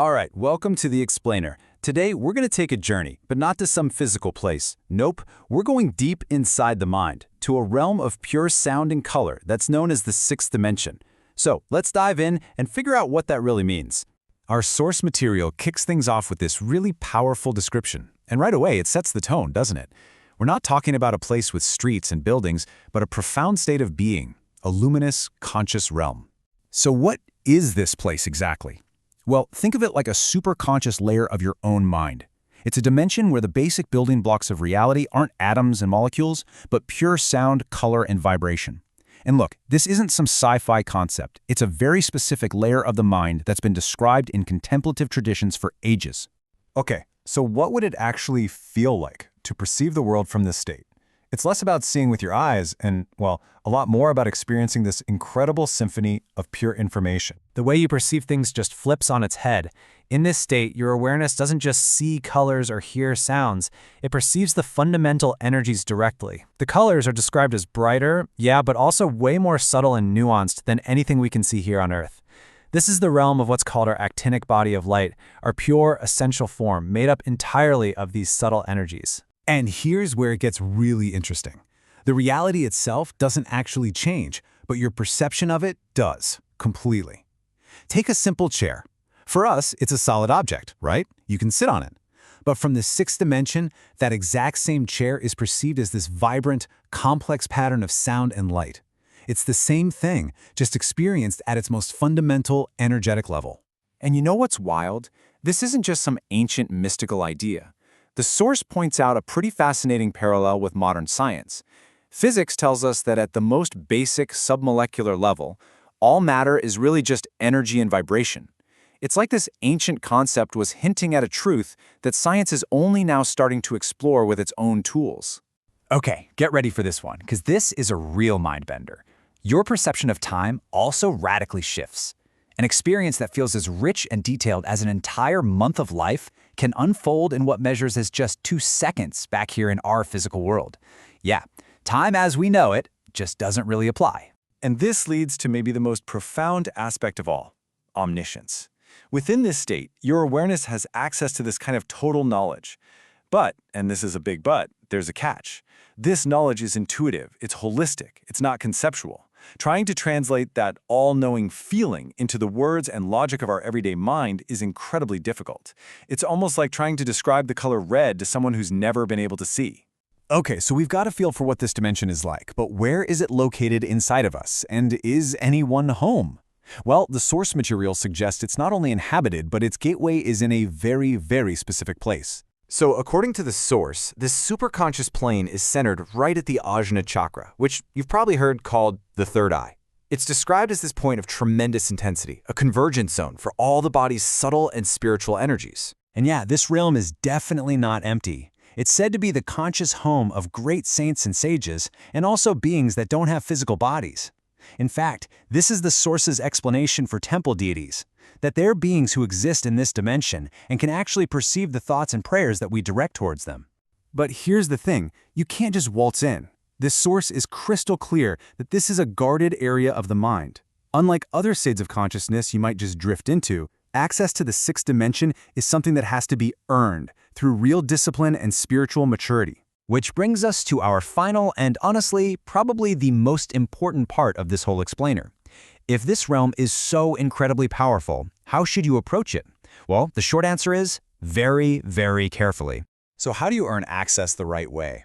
All right, welcome to The Explainer. Today, we're going to take a journey, but not to some physical place. Nope, we're going deep inside the mind, to a realm of pure sound and color that's known as the sixth dimension. So, let's dive in and figure out what that really means. Our source material kicks things off with this really powerful description. And right away, it sets the tone, doesn't it? We're not talking about a place with streets and buildings, but a profound state of being, a luminous, conscious realm. So what is this place exactly? Well, think of it like a superconscious layer of your own mind. It's a dimension where the basic building blocks of reality aren't atoms and molecules, but pure sound, color, and vibration. And look, this isn't some sci-fi concept. It's a very specific layer of the mind that's been described in contemplative traditions for ages. Okay, so what would it actually feel like to perceive the world from this state? It's less about seeing with your eyes and, well, a lot more about experiencing this incredible symphony of pure information. The way you perceive things just flips on its head. In this state, your awareness doesn't just see colors or hear sounds, it perceives the fundamental energies directly. The colors are described as brighter, yeah, but also way more subtle and nuanced than anything we can see here on Earth. This is the realm of what's called our actinic body of light, our pure, essential form, made up entirely of these subtle energies. And here's where it gets really interesting. The reality itself doesn't actually change, but your perception of it does, completely. Take a simple chair. For us, it's a solid object, right? You can sit on it. But from the sixth dimension, that exact same chair is perceived as this vibrant, complex pattern of sound and light. It's the same thing, just experienced at its most fundamental, energetic level. And you know what's wild? This isn't just some ancient mystical idea. The source points out a pretty fascinating parallel with modern science. Physics tells us that at the most basic submolecular level, all matter is really just energy and vibration. It's like this ancient concept was hinting at a truth that science is only now starting to explore with its own tools. Okay, get ready for this one, because this is a real mind-bender. Your perception of time also radically shifts. An experience that feels as rich and detailed as an entire month of life can unfold in what measures as just 2 seconds back here in our physical world. Yeah, time as we know it just doesn't really apply. And this leads to maybe the most profound aspect of all, omniscience. Within this state, your awareness has access to this kind of total knowledge. But, and this is a big but, there's a catch. This knowledge is intuitive, it's holistic, it's not conceptual. Trying to translate that all-knowing feeling into the words and logic of our everyday mind is incredibly difficult. It's almost like trying to describe the color red to someone who's never been able to see. Okay, so we've got a feel for what this dimension is like, but where is it located inside of us? And is anyone home? Well, the source material suggests it's not only inhabited, but its gateway is in a very, very specific place. So according to the source, this superconscious plane is centered right at the Ajna chakra, which you've probably heard called the third eye. It's described as this point of tremendous intensity, a convergence zone for all the body's subtle and spiritual energies. And yeah, this realm is definitely not empty. It's said to be the conscious home of great saints and sages, and also beings that don't have physical bodies. In fact, this is the source's explanation for temple deities, that they're beings who exist in this dimension and can actually perceive the thoughts and prayers that we direct towards them. But here's the thing, you can't just waltz in. This source is crystal clear that this is a guarded area of the mind. Unlike other states of consciousness you might just drift into, access to the sixth dimension is something that has to be earned through real discipline and spiritual maturity. Which brings us to our final and honestly, probably the most important part of this whole explainer. If this realm is so incredibly powerful, how should you approach it? Well, the short answer is very, very carefully. So how do you earn access the right way?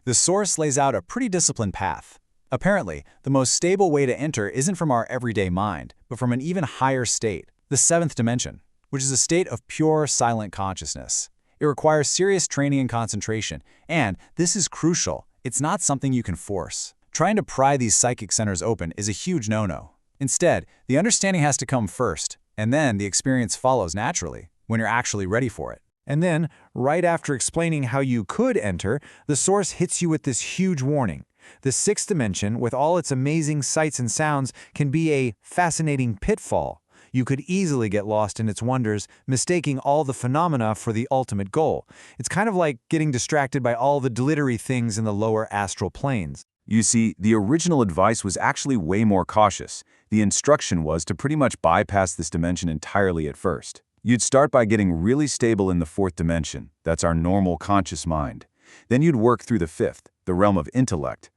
The source lays out a pretty disciplined path. Apparently, the most stable way to enter isn't from our everyday mind, but from an even higher state, the seventh dimension, which is a state of pure, silent consciousness. It requires serious training and concentration, and this is crucial, it's not something you can force. Trying to pry these psychic centers open is a huge no-no. Instead, the understanding has to come first, and then the experience follows naturally, when you're actually ready for it. And then, right after explaining how you could enter, the source hits you with this huge warning. The sixth dimension, with all its amazing sights and sounds, can be a fascinating pitfall. You could easily get lost in its wonders, mistaking all the phenomena for the ultimate goal. It's kind of like getting distracted by all the glittery things in the lower astral planes. You see, the original advice was actually way more cautious. The instruction was to pretty much bypass this dimension entirely at first. You'd start by getting really stable in the fourth dimension. That's our normal conscious mind. Then you'd work through the fifth, the realm of intellect.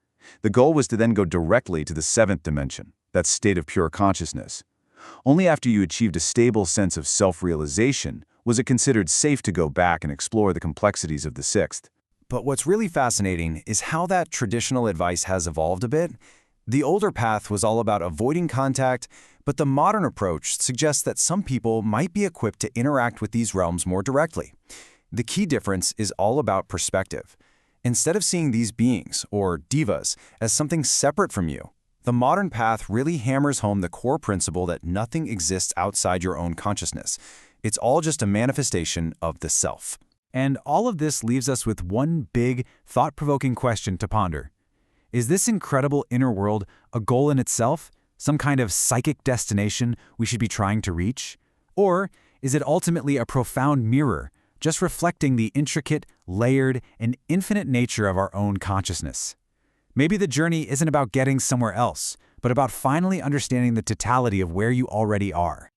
The goal was to then go directly to the seventh dimension, that state of pure consciousness. Only after you achieved a stable sense of self-realization was it considered safe to go back and explore the complexities of the sixth. But what's really fascinating is how that traditional advice has evolved a bit. The older path was all about avoiding contact, but the modern approach suggests that some people might be equipped to interact with these realms more directly. The key difference is all about perspective. Instead of seeing these beings, or divas, as something separate from you, the modern path really hammers home the core principle that nothing exists outside your own consciousness. It's all just a manifestation of the self. And all of this leaves us with one big, thought-provoking question to ponder. Is this incredible inner world a goal in itself, some kind of psychic destination we should be trying to reach? Or is it ultimately a profound mirror, just reflecting the intricate, layered, and infinite nature of our own consciousness? Maybe the journey isn't about getting somewhere else, but about finally understanding the totality of where you already are.